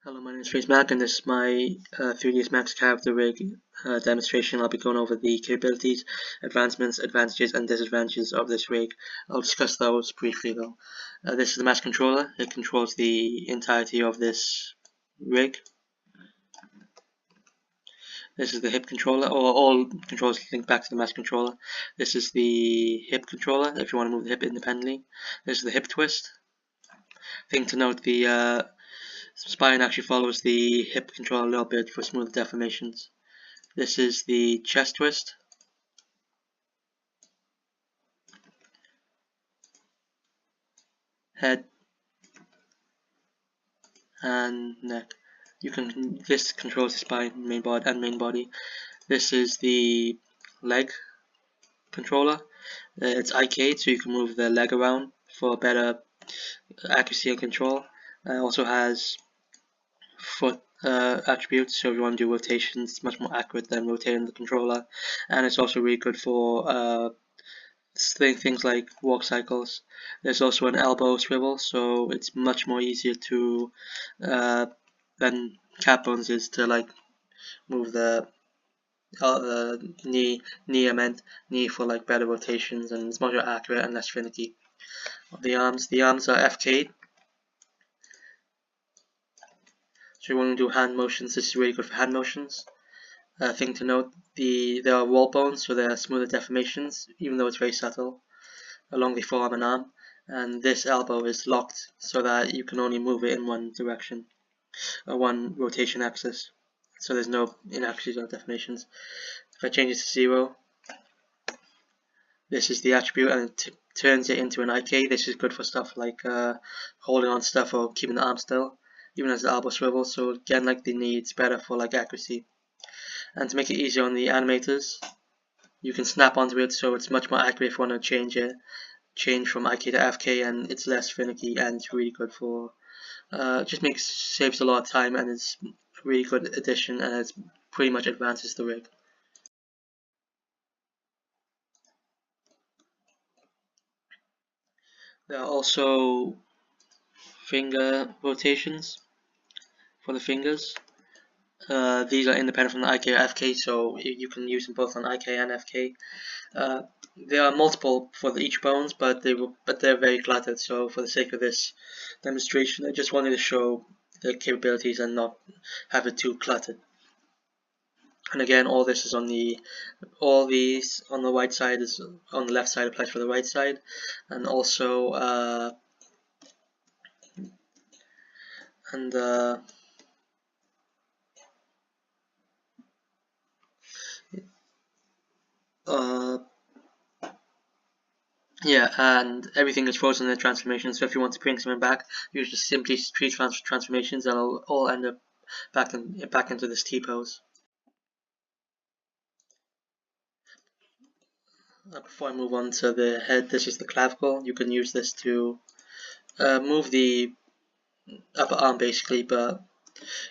Hello, my name is Mac, and this is my 3ds Max character rig demonstration. I'll be going over the capabilities, advancements, advantages, and disadvantages of this rig. I'll discuss those briefly though. This is the mouse controller. It controls the entirety of this rig. This is the hip controller, or all controls link back to the mouse controller. This is the hip controller, if you want to move the hip independently. This is the hip twist. Thing to note, the spine actually follows the hip controller a little bit for smooth deformations. This is the chest twist. Head and neck. This controls the spine, main body. This is the leg controller. It's arcade, so you can move the leg around for better accuracy and control. It also has foot attributes, so if you want to do rotations, it's much more accurate than rotating the controller. And it's also really good for things like walk cycles. There's also an elbow swivel, so it's much more easier to than cat bones is to like move the knee for like better rotations, and it's much more accurate and less finicky. The arms are FK. So you want to do hand motions. This is really good for hand motions. Thing to note, there are wall bones, so there are smoother deformations, even though it's very subtle, along the forearm and arm. And this elbow is locked so that you can only move it in one direction, or one rotation axis. So there's no inaccuracies or deformations. If I change it to 0, this is the attribute, and it turns it into an IK. This is good for stuff like holding on stuff or keeping the arm still, even as the elbow swivel. So again, like the knee, it's better for like accuracy. And to make it easier on the animators, you can snap onto it, so it's much more accurate if you want to change from IK to FK, and it's less finicky, and it's really good for saves a lot of time, and it's a really good addition, and it pretty much advances the rig. There are also finger rotations for the fingers. These are independent from the IK or FK, so you can use them both on IK and FK. There are multiple for each bones, but they're very cluttered. So for the sake of this demonstration, I just wanted to show the capabilities and not have it too cluttered. And again, all these on the right side is on the left side applies for the right side, and also yeah, and everything is frozen in the transformation. So if you want to bring something back, you just simply treat transformations, and it'll all end up back into this T pose. Before I move on to the head, this is the clavicle. You can use this to move the upper arm basically, but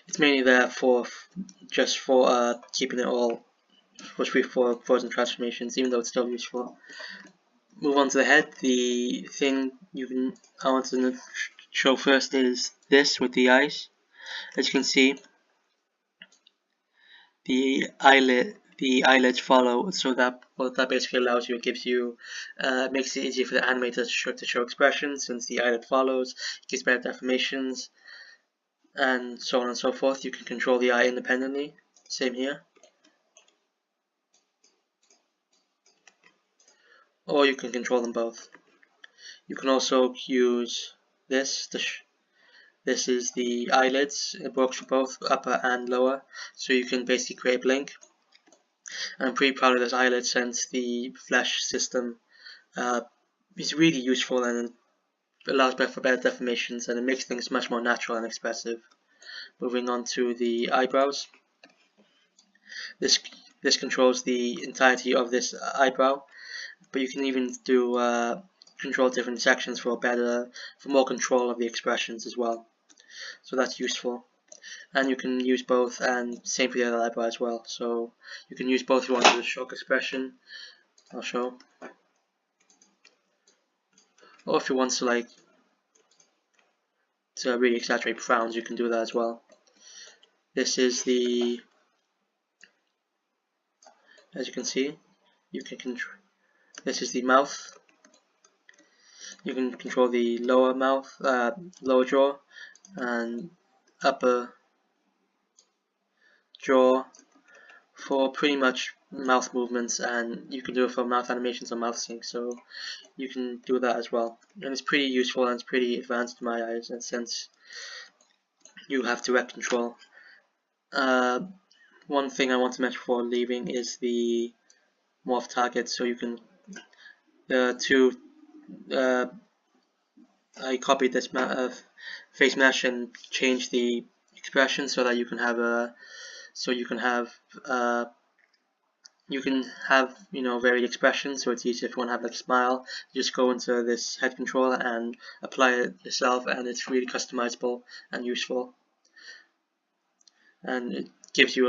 it's mainly there for keeping it all for frozen transformations, even though it's still useful. Move on to the head. The thing I want to show first is this with the eyes. As you can see, the eyelids follow, so that what that basically allows you, it gives you makes it easier for the animator to show expressions, since the eyelid follows, it gives better deformations, and so on and so forth. You can control the eye independently. Same here. Or you can control them both. You can also use this. This is the eyelids. It works for both upper and lower, so you can basically create blink. And I'm pretty proud of this eyelid, since the flash system is really useful and allows for better deformations, and it makes things much more natural and expressive. Moving on to the eyebrows. This controls the entirety of this eyebrow, but you can even do control different sections for more control of the expressions as well. So that's useful. And you can use both, and same for the other eyebrow as well. So you can use both if you want to do a shock expression. I'll show. Or if you want to really exaggerate frowns, you can do that as well. This is the, as you can see, you can control. This is the mouth. You can control the lower mouth, lower jaw, and upper jaw for pretty much mouth movements, and you can do it for mouth animations or mouth sync, so you can do that as well. And it's pretty useful and it's pretty advanced in my eyes, and since you have direct control. One thing I want to mention before leaving is the morph targets. So you can I copied this face mesh and changed the expression so that you can have a varied expressions. So it's easy if you want to have like a smile, you just go into this head controller and apply it yourself, and it's really customizable and useful, and it gives the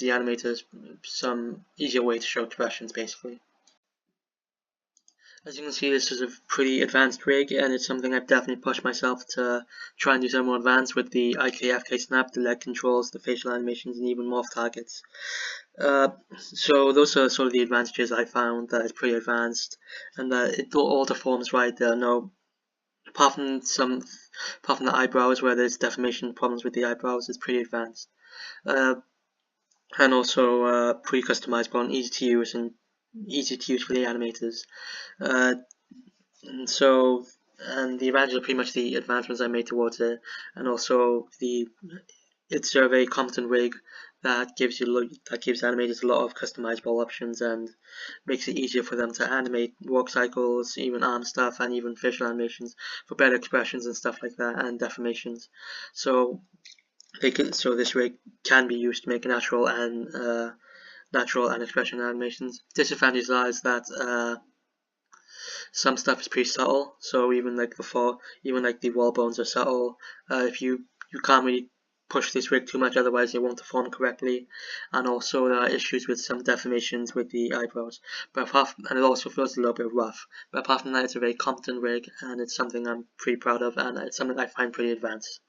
animators some easier way to show expressions basically. As you can see, this is a pretty advanced rig, and it's something I've definitely pushed myself to try and do some more advanced with the IK/FK snap, the leg controls, the facial animations, and even morph targets. So those are sort of the advantages I found that is pretty advanced, and that it all deforms right. There are no, apart from the eyebrows where there's deformation problems with the eyebrows, it's pretty advanced. And also pretty customizable and easy to use for the animators. And the advantages are pretty much the advancements I made towards it, and also it's a very competent rig that gives animators a lot of customizable options and makes it easier for them to animate walk cycles, even arm stuff, and even facial animations for better expressions and stuff like that, and deformations. So this rig can be used to make natural and expression animations. Disadvantages are that some stuff is pretty subtle, so even like the wall bones are subtle. If you can't really push this rig too much, otherwise it won't deform correctly, and also there are issues with some deformations with the eyebrows. And it also feels a little bit rough. But apart from that, it's a very competent rig, and it's something I'm pretty proud of, and it's something I find pretty advanced.